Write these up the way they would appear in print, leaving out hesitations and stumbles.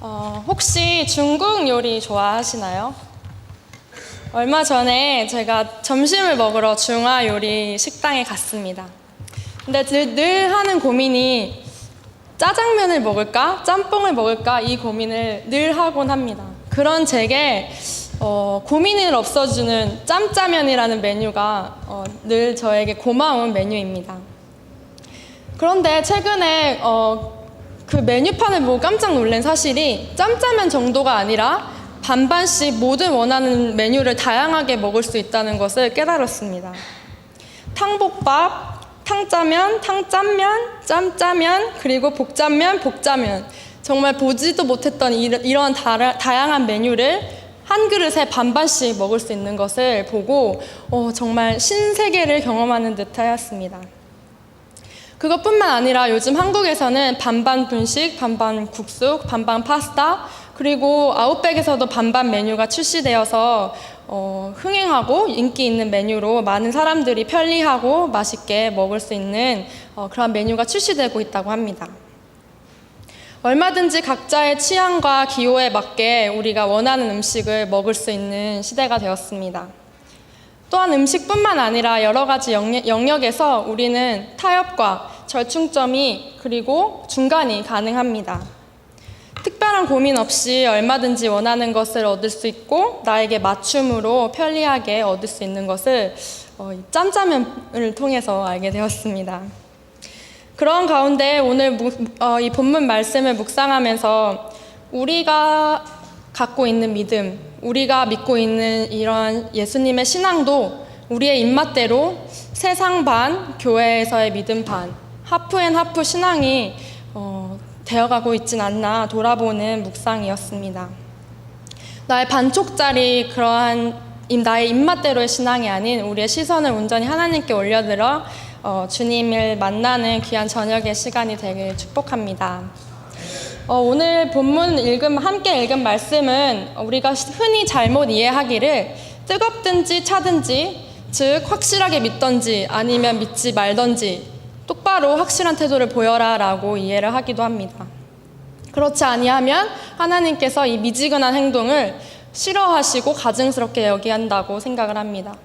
혹시 중국 요리 좋아하시나요? 얼마 전에 제가 점심을 먹으러 중화 요리 식당에 갔습니다. 근데 늘 하는 고민이 짜장면을 먹을까? 짬뽕을 먹을까? 이 고민을 늘 하곤 합니다. 그런 제게 고민을 없어주는 짬짜면이라는 메뉴가 늘 저에게 고마운 메뉴입니다. 그런데 최근에 그 메뉴판을 보고 깜짝 놀란 사실이 짬짜면 정도가 아니라 반반씩 모든 원하는 메뉴를 다양하게 먹을 수 있다는 것을 깨달았습니다. 탕볶밥, 탕짜면, 탕짬면, 짬짜면, 그리고 복짬면, 복짜면. 정말 보지도 못했던 이런 다양한 메뉴를 한 그릇에 반반씩 먹을 수 있는 것을 보고 정말 신세계를 경험하는 듯하였습니다. 그것뿐만 아니라 요즘 한국에서는 반반 분식, 반반 국수, 반반 파스타, 그리고 아웃백에서도 반반 메뉴가 출시되어서 흥행하고 인기 있는 메뉴로 많은 사람들이 편리하고 맛있게 먹을 수 있는 그런 메뉴가 출시되고 있다고 합니다. 얼마든지 각자의 취향과 기호에 맞게 우리가 원하는 음식을 먹을 수 있는 시대가 되었습니다. 또한 음식뿐만 아니라 여러 가지 영역에서 우리는 타협과 절충점이 그리고 중간이 가능합니다. 특별한 고민 없이 얼마든지 원하는 것을 얻을 수 있고 나에게 맞춤으로 편리하게 얻을 수 있는 것을 짬짜면을 통해서 알게 되었습니다. 그런 가운데 오늘 이 본문 말씀을 묵상하면서 우리가 갖고 있는 믿음, 우리가 믿고 있는 이런 예수님의 신앙도 우리의 입맛대로 세상 반, 교회에서의 믿음 반, 하프앤하프 신앙이 되어가고 있진 않나 돌아보는 묵상이었습니다. 나의 반쪽짜리 그러한 나의 입맛대로의 신앙이 아닌 우리의 시선을 온전히 하나님께 올려들어 주님을 만나는 귀한 저녁의 시간이 되길 축복합니다. 오늘 본문 함께 읽은 말씀은 우리가 흔히 잘못 이해하기를 뜨겁든지 차든지, 즉 확실하게 믿던지 아니면 믿지 말던지 똑바로 확실한 태도를 보여라 라고 이해를 하기도 합니다. 그렇지 아니하면 하나님께서 이 미지근한 행동을 싫어하시고 가증스럽게 여기한다고 생각을 합니다.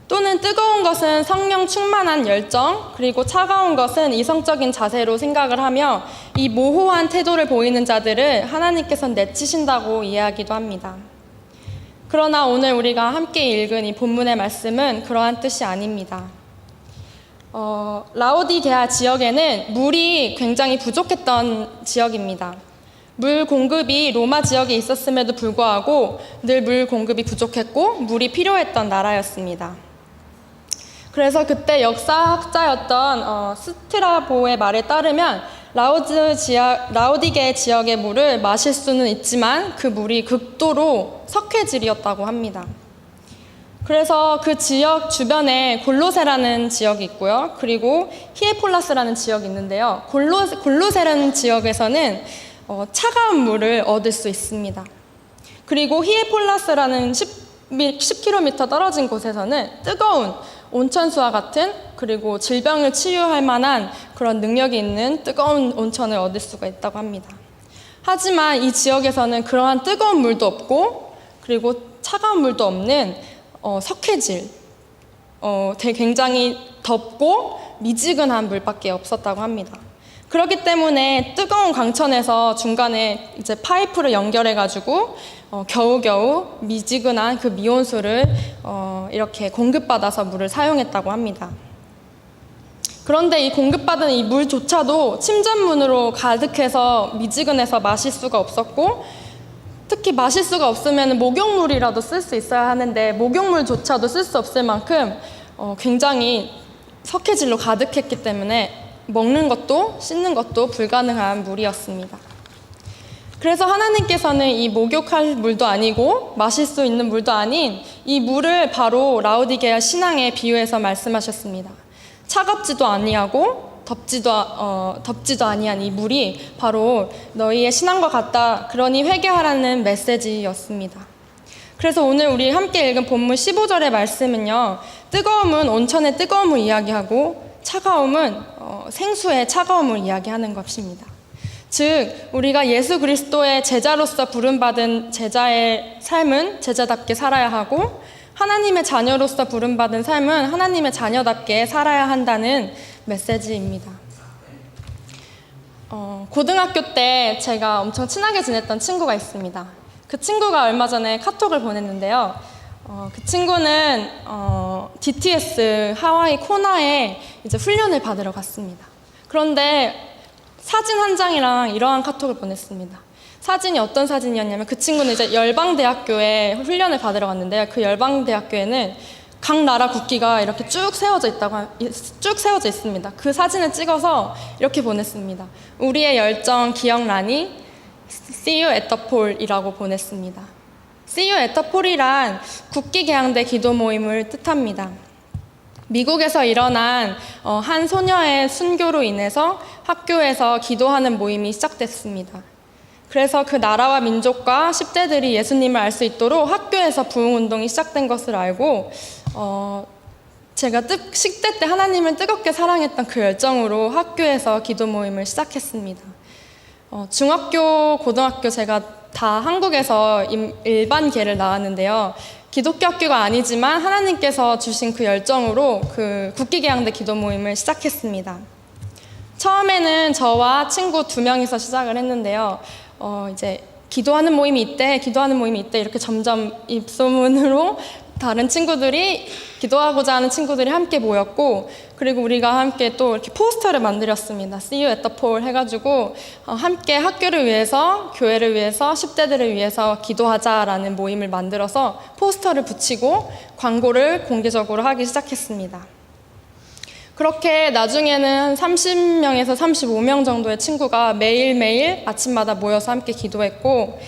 또는 뜨거운 것은 성령 충만한 열정, 그리고 차가운 것은 이성적인 자세로 생각을 하며 이 모호한 태도를 보이는 자들을 하나님께서는 내치신다고 이해하기도 합니다. 그러나 오늘 우리가 함께 읽은 이 본문의 말씀은 그러한 뜻이 아닙니다. 라오디게아 지역에는 물이 굉장히 부족했던 지역입니다. 물 공급이 로마 지역에 있었음에도 불구하고 늘 물 공급이 부족했고 물이 필요했던 나라였습니다. 그래서 그때 역사학자였던 스트라보의 말에 따르면 라오디게 지역의 물을 마실 수는 있지만 그 물이 극도로 석회질이었다고 합니다. 그래서 그 지역 주변에 골로세라는 지역이 있고요. 그리고 히에폴라스라는 지역이 있는데요. 골로세라는 지역에서는 차가운 물을 얻을 수 있습니다. 그리고 히에폴라스라는 10km 떨어진 곳에서는 뜨거운 온천수와 같은 그리고 질병을 치유할 만한 그런 능력이 있는 뜨거운 온천을 얻을 수가 있다고 합니다. 하지만 이 지역에서는 그러한 뜨거운 물도 없고 그리고 차가운 물도 없는 석회질, 굉장히 덥고 미지근한 물밖에 없었다고 합니다. 그렇기 때문에 뜨거운 강천에서 중간에 이제 파이프를 연결해가지고 겨우겨우 미지근한 그 미온수를 이렇게 공급받아서 물을 사용했다고 합니다. 그런데 이 공급받은 이 물조차도 침전물으로 가득해서 미지근해서 마실 수가 없었고 특히 마실 수가 없으면 목욕물이라도 쓸 수 있어야 하는데 목욕물조차도 쓸 수 없을 만큼 굉장히 석회질로 가득했기 때문에 먹는 것도 씻는 것도 불가능한 물이었습니다. 그래서 하나님께서는 이 목욕할 물도 아니고 마실 수 있는 물도 아닌 이 물을 바로 라오디게아 신앙에 비유해서 말씀하셨습니다. 차갑지도 아니하고 덥지도 아니한 이 물이 바로 너희의 신앙과 같다. 그러니 회개하라는 메시지였습니다. 그래서 오늘 우리 함께 읽은 본문 15절의 말씀은요. 뜨거움은 온천의 뜨거움을 이야기하고 차가움은 생수의 차가움을 이야기하는 것입니다. 즉 우리가 예수 그리스도의 제자로서 부름받은 제자의 삶은 제자답게 살아야 하고 하나님의 자녀로서 부름받은 삶은 하나님의 자녀답게 살아야 한다는 메시지입니다. 고등학교 때 제가 엄청 친하게 지냈던 친구가 있습니다. 그 친구가 얼마 전에 카톡을 보냈는데요. 그 친구는 DTS 하와이 코나에 이제 훈련을 받으러 갔습니다. 그런데 사진 한 장이랑 이러한 카톡을 보냈습니다. 사진이 어떤 사진이었냐면 그 친구는 이제 열방대학교에 훈련을 받으러 갔는데요. 그 열방대학교에는 각 나라 국기가 이렇게 쭉 세워져 있습니다. 그 사진을 찍어서 이렇게 보냈습니다. 우리의 열정 기억나니? See you at the pole이라고 보냈습니다. See you at the pole이란 국기 개항대 기도 모임을 뜻합니다. 미국에서 일어난 한 소녀의 순교로 인해서 학교에서 기도하는 모임이 시작됐습니다. 그래서 그 나라와 민족과 10대들이 예수님을 알 수 있도록 학교에서 부흥운동이 시작된 것을 알고 제가 10대 때 하나님을 뜨겁게 사랑했던 그 열정으로 학교에서 기도 모임을 시작했습니다. 중학교, 고등학교 제가 다 한국에서 일반계를 나왔는데요. 기독교 학교가 아니지만 하나님께서 주신 그 열정으로 그 국기개항대 기도 모임을 시작했습니다. 처음에는 저와 친구 2명이서 시작을 했는데요. 이제 기도하는 모임이 있대 이렇게 점점 입소문으로 다른 친구들이 기도하고자 하는 친구들이 함께 모였고, 그리고 우리가 함께 또 이렇게 포스터를 만들었습니다. See you at the pole 해가지고 함께 학교를 위해서, 교회를 위해서, 10대들을 위해서 기도하자라는 모임을 만들어서 포스터를 붙이고 광고를 공개적으로 하기 시작했습니다. 그렇게 나중에는 30명에서 35명 정도의 친구가 매일매일 아침마다 모여서 함께 기도했고,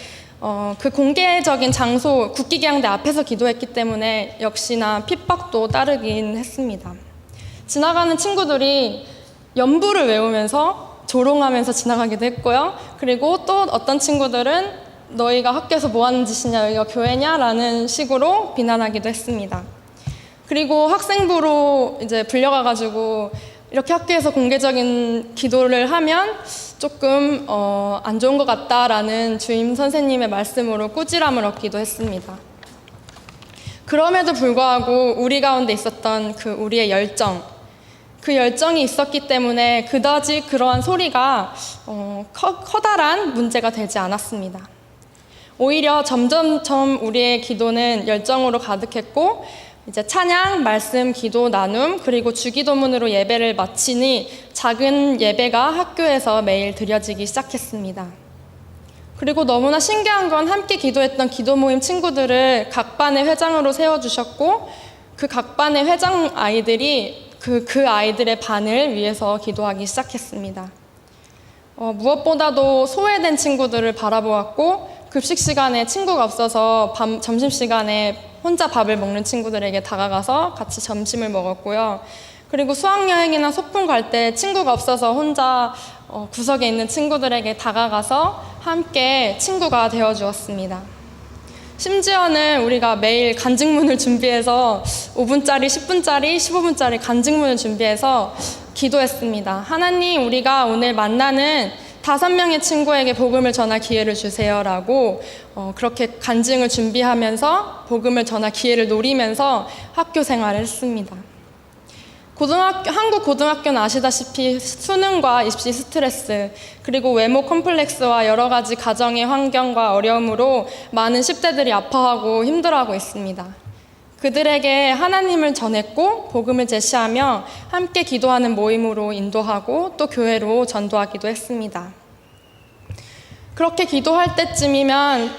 그 공개적인 장소, 국기개항대 앞에서 기도했기 때문에 역시나 핍박도 따르긴 했습니다. 지나가는 친구들이 연부를 외우면서 조롱하면서 지나가기도 했고요. 그리고 또 어떤 친구들은 너희가 학교에서 뭐 하는 짓이냐, 여기가 교회냐? 라는 식으로 비난하기도 했습니다. 그리고 학생부로 이제 불려가가지고 이렇게 학교에서 공개적인 기도를 하면 조금 안 좋은 것 같다라는 주임 선생님의 말씀으로 꾸지람을 얻기도 했습니다. 그럼에도 불구하고 우리 가운데 있었던 그 우리의 열정, 그 열정이 있었기 때문에 그다지 그러한 소리가 커다란 문제가 되지 않았습니다. 오히려 점점점 우리의 기도는 열정으로 가득했고, 이제 찬양, 말씀, 기도, 나눔, 그리고 주기도문으로 예배를 마치니 작은 예배가 학교에서 매일 드려지기 시작했습니다. 그리고 너무나 신기한 건 함께 기도했던 기도 모임 친구들을 각 반의 회장으로 세워주셨고, 그 각 반의 회장 아이들이 그 아이들의 반을 위해서 기도하기 시작했습니다. 무엇보다도 소외된 친구들을 바라보았고, 급식 시간에 친구가 없어서 점심시간에 혼자 밥을 먹는 친구들에게 다가가서 같이 점심을 먹었고요. 그리고 수학여행이나 소풍 갈 때 친구가 없어서 혼자 구석에 있는 친구들에게 다가가서 함께 친구가 되어주었습니다. 심지어는 우리가 매일 간증문을 준비해서 5분짜리, 10분짜리, 15분짜리 간증문을 준비해서 기도했습니다. 하나님, 우리가 오늘 만나는 5명의 친구에게 복음을 전할 기회를 주세요라고 그렇게 간증을 준비하면서 복음을 전할 기회를 노리면서 학교 생활을 했습니다. 한국 고등학교는 아시다시피 수능과 입시 스트레스, 그리고 외모 컴플렉스와 여러 가지 가정의 환경과 어려움으로 많은 10대들이 아파하고 힘들어하고 있습니다. 그들에게 하나님을 전했고 복음을 제시하며 함께 기도하는 모임으로 인도하고 또 교회로 전도하기도 했습니다. 그렇게 기도할 때쯤이면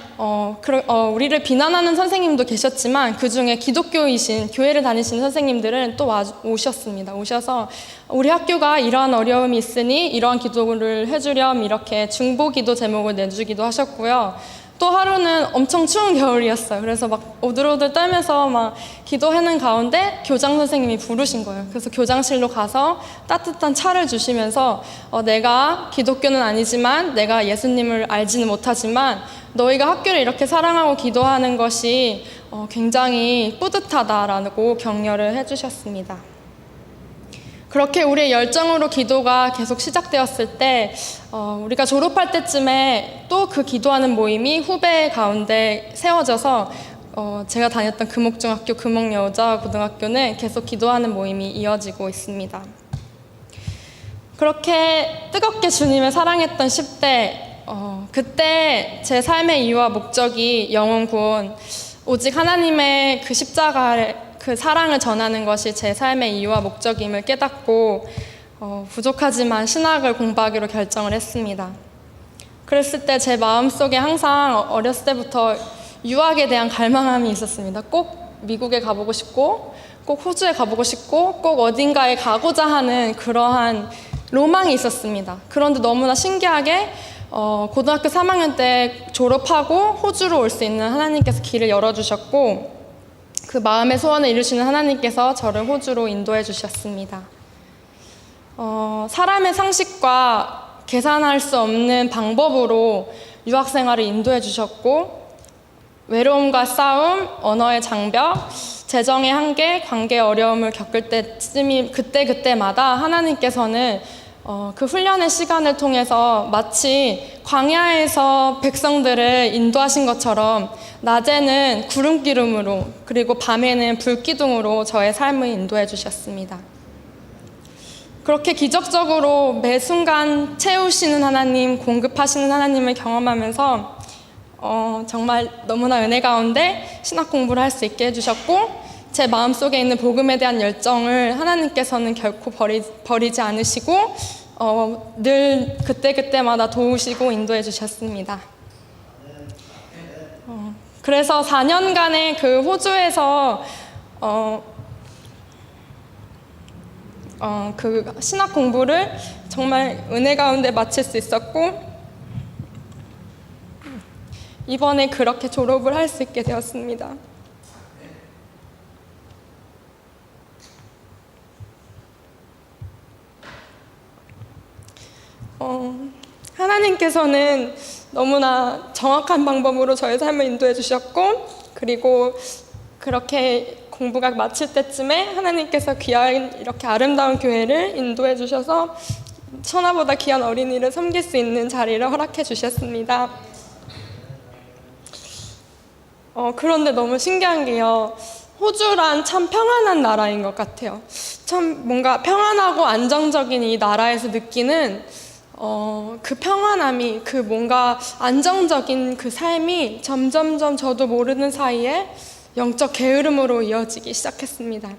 우리를 비난하는 선생님도 계셨지만 그 중에 기독교이신 교회를 다니시는 선생님들은 또 오셨습니다. 오셔서 우리 학교가 이러한 어려움이 있으니 이러한 기도를 해주렴 이렇게 중보기도 제목을 내주기도 하셨고요. 또 하루는 엄청 추운 겨울이었어요. 그래서 막 오들오들 떨면서 막 기도하는 가운데 교장 선생님이 부르신 거예요. 그래서 교장실로 가서 따뜻한 차를 주시면서 내가 기독교는 아니지만 내가 예수님을 알지는 못하지만 너희가 학교를 이렇게 사랑하고 기도하는 것이 굉장히 뿌듯하다라고 격려를 해주셨습니다. 그렇게 우리의 열정으로 기도가 계속 시작되었을 때 우리가 졸업할 때쯤에 또 그 기도하는 모임이 후배 가운데 세워져서 제가 다녔던 금옥중학교, 금옥여자고등학교는 계속 기도하는 모임이 이어지고 있습니다. 그렇게 뜨겁게 주님을 사랑했던 10대, 그때 제 삶의 이유와 목적이 영혼 구원, 오직 하나님의 그 십자가의 그 사랑을 전하는 것이 제 삶의 이유와 목적임을 깨닫고 부족하지만 신학을 공부하기로 결정을 했습니다. 그랬을 때 제 마음속에 항상 어렸을 때부터 유학에 대한 갈망함이 있었습니다. 꼭 미국에 가보고 싶고 꼭 호주에 가보고 싶고 꼭 어딘가에 가고자 하는 그러한 로망이 있었습니다. 그런데 너무나 신기하게 고등학교 3학년 때 졸업하고 호주로 올 수 있는 하나님께서 길을 열어주셨고 그 마음의 소원을 이루시는 하나님께서 저를 호주로 인도해 주셨습니다. 사람의 상식과 계산할 수 없는 방법으로 유학 생활을 인도해 주셨고 외로움과 싸움, 언어의 장벽, 재정의 한계, 관계의 어려움을 겪을 때쯤이 그때마다 하나님께서는 그 훈련의 시간을 통해서 마치 광야에서 백성들을 인도하신 것처럼 낮에는 구름기름으로 그리고 밤에는 불기둥으로 저의 삶을 인도해 주셨습니다. 그렇게 기적적으로 매 순간 채우시는 하나님, 공급하시는 하나님을 경험하면서 정말 너무나 은혜 가운데 신학 공부를 할 수 있게 해주셨고 제 마음속에 있는 복음에 대한 열정을 하나님께서는 결코 버리지 않으시고 늘 그때마다 도우시고 인도해 주셨습니다. 그래서 4년간의 그 호주에서 그 신학 공부를 정말 은혜 가운데 마칠 수 있었고 이번에 그렇게 졸업을 할 수 있게 되었습니다. 하나님께서는 너무나 정확한 방법으로 저의 삶을 인도해 주셨고 그리고 그렇게 공부가 마칠 때쯤에 하나님께서 귀한 이렇게 아름다운 교회를 인도해 주셔서 천하보다 귀한 어린이를 섬길 수 있는 자리를 허락해 주셨습니다. 그런데 너무 신기한 게요. 호주란 참 평안한 나라인 것 같아요. 참 뭔가 평안하고 안정적인 이 나라에서 느끼는 그 평안함이 그 뭔가 안정적인 그 삶이 점점점 저도 모르는 사이에 영적 게으름으로 이어지기 시작했습니다.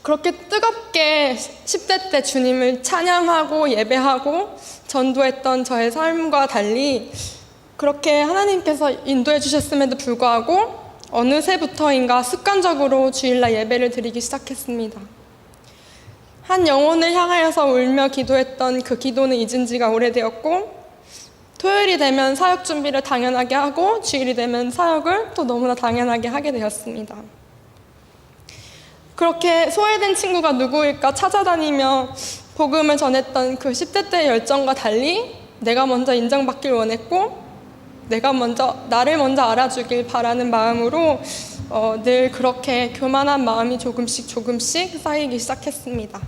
그렇게 뜨겁게 10대 때 주님을 찬양하고 예배하고 전도했던 저의 삶과 달리 그렇게 하나님께서 인도해 주셨음에도 불구하고 어느새부터인가 습관적으로 주일날 예배를 드리기 시작했습니다. 한 영혼을 향하여서 울며 기도했던 그 기도는 잊은 지가 오래되었고 토요일이 되면 사역 준비를 당연하게 하고 주일이 되면 사역을 또 너무나 당연하게 하게 되었습니다. 그렇게 소외된 친구가 누구일까 찾아다니며 복음을 전했던 그 10대 때의 열정과 달리 내가 먼저 인정받길 원했고 나를 먼저 알아주길 바라는 마음으로 늘 그렇게 교만한 마음이 조금씩 쌓이기 시작했습니다.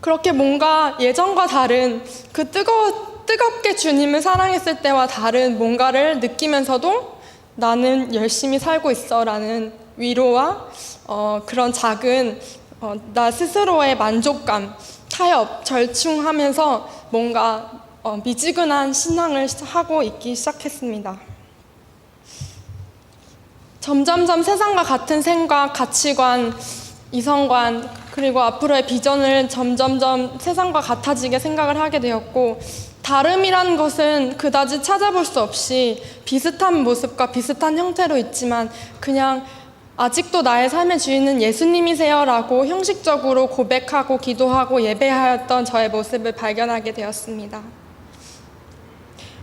그렇게 뭔가 예전과 다른 그 뜨겁게 주님을 사랑했을 때와 다른 뭔가를 느끼면서도 나는 열심히 살고 있어 라는 위로와 그런 작은 나 스스로의 만족감, 타협, 절충하면서 뭔가 미지근한 신앙을 하고 있기 시작했습니다. 점점점 세상과 같은 생각, 가치관, 이성관 그리고 앞으로의 비전을 점점점 세상과 같아지게 생각을 하게 되었고 다름이란 것은 그다지 찾아볼 수 없이 비슷한 모습과 비슷한 형태로 있지만 그냥 아직도 나의 삶의 주인은 예수님이세요 라고 형식적으로 고백하고 기도하고 예배하였던 저의 모습을 발견하게 되었습니다.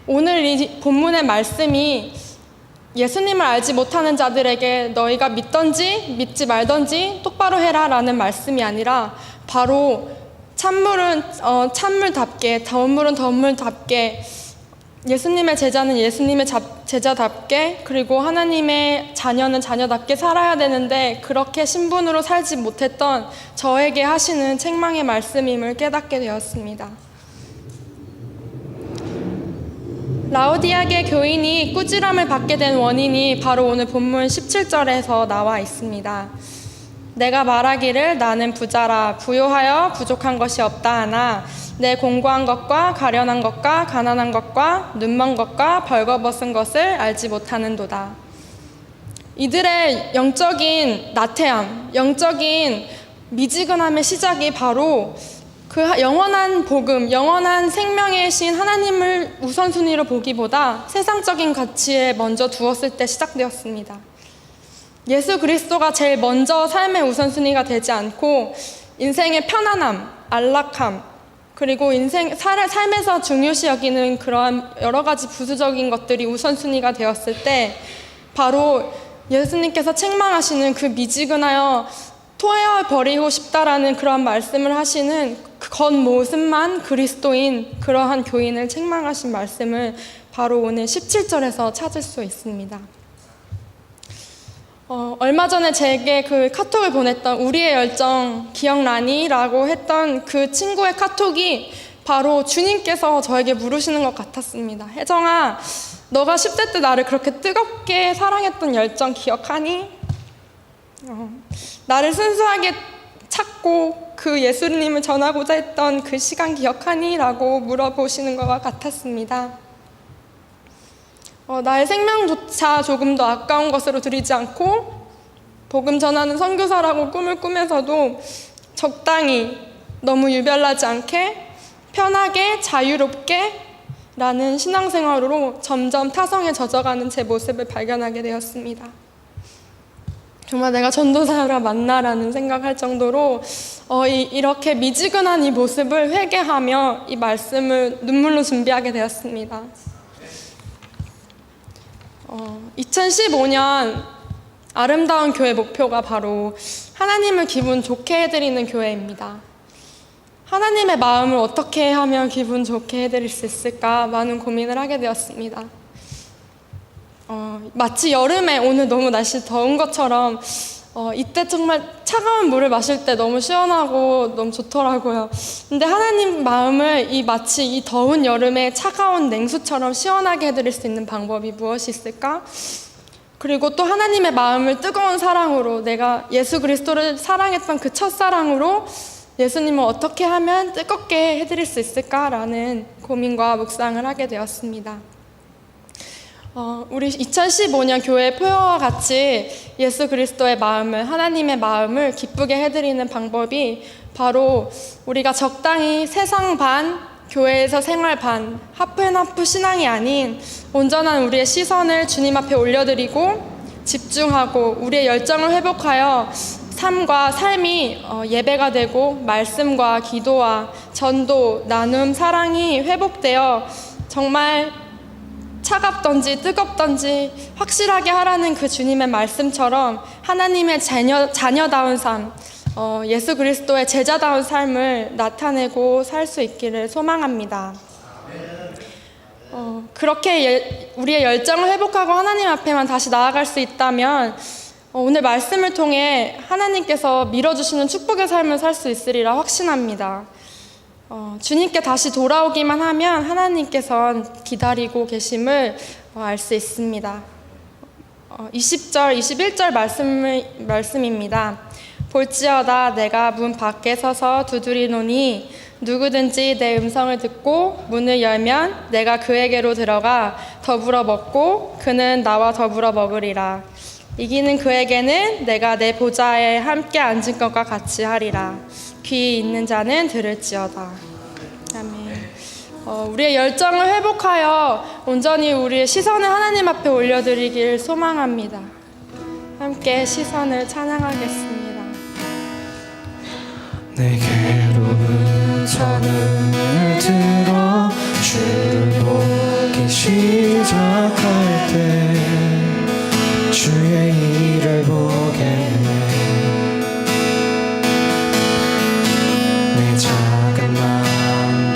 오늘 이 본문의 말씀이 예수님을 알지 못하는 자들에게 너희가 믿던지 믿지 말던지 똑바로 해라 라는 말씀이 아니라 바로 찬물은 찬물답게 더운물은 더운물답게 예수님의 제자는 예수님의 제자답게, 그리고 하나님의 자녀는 자녀답게 살아야 되는데 그렇게 신분으로 살지 못했던 저에게 하시는 책망의 말씀임을 깨닫게 되었습니다. 라오디아계 교인이 꾸지람을 받게 된 원인이 바로 오늘 본문 17절에서 나와 있습니다. 내가 말하기를 나는 부자라 부요하여 부족한 것이 없다 하나 내 공고한 것과 가련한 것과 가난한 것과 눈먼 것과 벌거벗은 것을 알지 못하는도다. 이들의 영적인 나태함, 영적인 미지근함의 시작이 바로 그 영원한 복음, 영원한 생명의 신 하나님을 우선순위로 보기보다 세상적인 가치에 먼저 두었을 때 시작되었습니다. 예수 그리스도가 제일 먼저 삶의 우선순위가 되지 않고 인생의 편안함, 안락함, 그리고 삶에서 중요시 여기는 그러한 여러 가지 부수적인 것들이 우선순위가 되었을 때 바로 예수님께서 책망하시는 그 미지근하여 토해버리고 싶다라는 그런 말씀을 하시는 그 겉모습만 그리스도인 그러한 교인을 책망하신 말씀을 바로 오늘 17절에서 찾을 수 있습니다. 얼마 전에 제게 그 카톡을 보냈던 우리의 열정 기억나니? 라고 했던 그 친구의 카톡이 바로 주님께서 저에게 물으시는 것 같았습니다. 혜정아, 너가 10대 때 나를 그렇게 뜨겁게 사랑했던 열정 기억하니? 나를 순수하게 찾고 그 예수님을 전하고자 했던 그 시간 기억하니? 라고 물어보시는 것 같았습니다. 나의 생명조차 조금 더 아까운 것으로 들이지 않고 복음 전하는 선교사라고 꿈을 꾸면서도 적당히 너무 유별나지 않게 편하게 자유롭게 라는 신앙생활로 점점 타성에 젖어가는 제 모습을 발견하게 되었습니다. 정말 내가 전도사라 맞나라는 생각할 정도로 이렇게 미지근한 이 모습을 회개하며 이 말씀을 눈물로 준비하게 되었습니다. 2015년 아름다운 교회 목표가 바로 하나님을 기분 좋게 해드리는 교회입니다. 하나님의 마음을 어떻게 하면 기분 좋게 해드릴 수 있을까 많은 고민을 하게 되었습니다. 마치 여름에 오늘 너무 날씨 더운 것처럼 이때 정말 차가운 물을 마실 때 너무 시원하고 너무 좋더라고요. 근데 하나님 마음을 마치 이 더운 여름에 차가운 냉수처럼 시원하게 해드릴 수 있는 방법이 무엇이 있을까? 그리고 또 하나님의 마음을 뜨거운 사랑으로 내가 예수 그리스도를 사랑했던 그 첫사랑으로 예수님을 어떻게 하면 뜨겁게 해드릴 수 있을까라는 고민과 묵상을 하게 되었습니다. 우리 2015년 교회 표어와 같이 예수 그리스도의 마음을, 하나님의 마음을 기쁘게 해드리는 방법이 바로 우리가 적당히 세상 반, 교회에서 생활 반, 하프앤하프 신앙이 아닌 온전한 우리의 시선을 주님 앞에 올려드리고 집중하고 우리의 열정을 회복하여 삶과 삶이 예배가 되고 말씀과 기도와 전도, 나눔, 사랑이 회복되어 정말 차갑던지 뜨겁던지 확실하게 하라는 그 주님의 말씀처럼 하나님의 자녀다운 삶, 예수 그리스도의 제자다운 삶을 나타내고 살 수 있기를 소망합니다. 그렇게 우리의 열정을 회복하고 하나님 앞에만 다시 나아갈 수 있다면 오늘 말씀을 통해 하나님께서 밀어주시는 축복의 삶을 살 수 있으리라 확신합니다. 주님께 다시 돌아오기만 하면 하나님께서는 기다리고 계심을 알 수 있습니다. 20절, 21절 말씀입니다. 볼지어다 내가 문 밖에 서서 두드리노니 누구든지 내 음성을 듣고 문을 열면 내가 그에게로 들어가 더불어 먹고 그는 나와 더불어 먹으리라. 이기는 그에게는 내가 내 보좌에 함께 앉은 것과 같이 하리라. 귀 있는 자는 들을지어다. 아멘. 우리의 열정을 회복하여 온전히 우리의 시선을 하나님 앞에 올려드리길 소망합니다. 함께 시선을 찬양하겠습니다. 내게로 전을 들어 주를 보기 시작할 때 주의 일을 보겠네. 내 작은 마음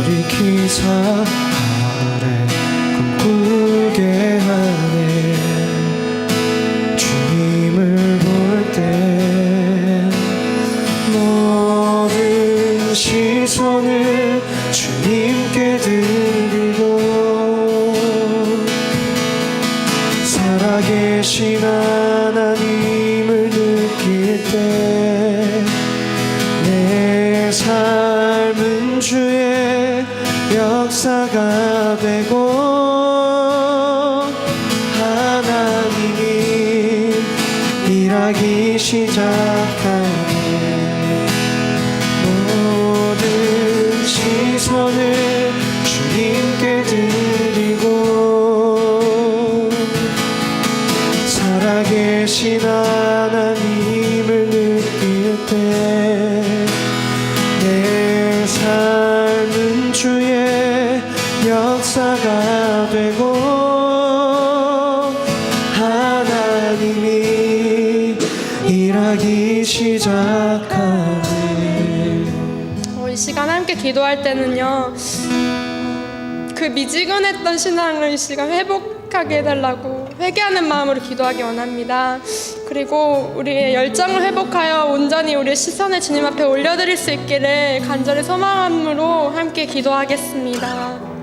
돌이키사 하늘에 꿈꾸게 깨드리고 살아계신 하나님을 느낄 때 내 삶은 주의 역사가 되고 하나님이 일하기 시작하네. 모든 시선을 주님께 드리고 살아계신 하나님을 느낄 때 내 삶은 주의 역사가 되고 하나님이 일하기 시작하네. 이 시간 함께 기도할 때는요, 그 미지근했던 신앙을 이 시간 회복하게 해달라고 회개하는 마음으로 기도하기 원합니다. 그리고 우리의 열정을 회복하여 온전히 우리의 시선을 주님 앞에 올려드릴 수 있기를 간절히 소망함으로 함께 기도하겠습니다.